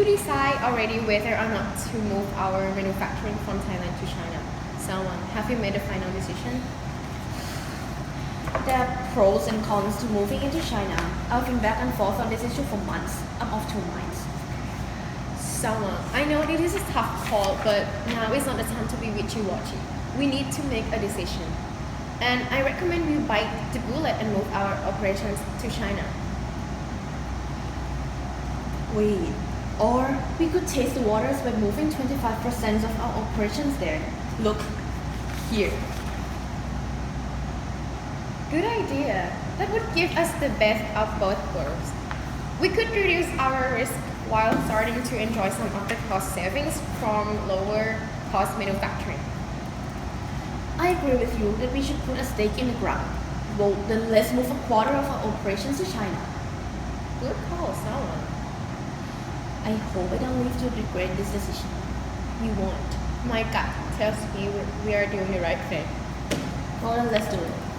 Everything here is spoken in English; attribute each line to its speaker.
Speaker 1: you decide already whether or not to move our manufacturing from Thailand to China? Sawang, have you made a final decision?
Speaker 2: There are pros and cons to moving into China. I've been back and forth on this issue for months. I'm of two minds.
Speaker 1: Sawang, I know this is a tough call, but now is not the time to be wishy-washy. We need to make a decision. And I recommend we bite the bullet and move our operations to China.
Speaker 2: Wait, or we could taste the waters by moving 25% of our operations there. Look, here.
Speaker 1: Good idea. That would give us the best of both worlds. We could reduce our risk while starting to enjoy some of the cost savings from lower cost manufacturing.
Speaker 2: I agree with you that we should put a stake in the ground. Well, then let's move a quarter of our operations to China.
Speaker 1: Good call, Sawang.
Speaker 2: I hope I don't live to regret this decision.
Speaker 1: You won't. My gut tells me we are doing the right thing.
Speaker 2: Well, then let's do it.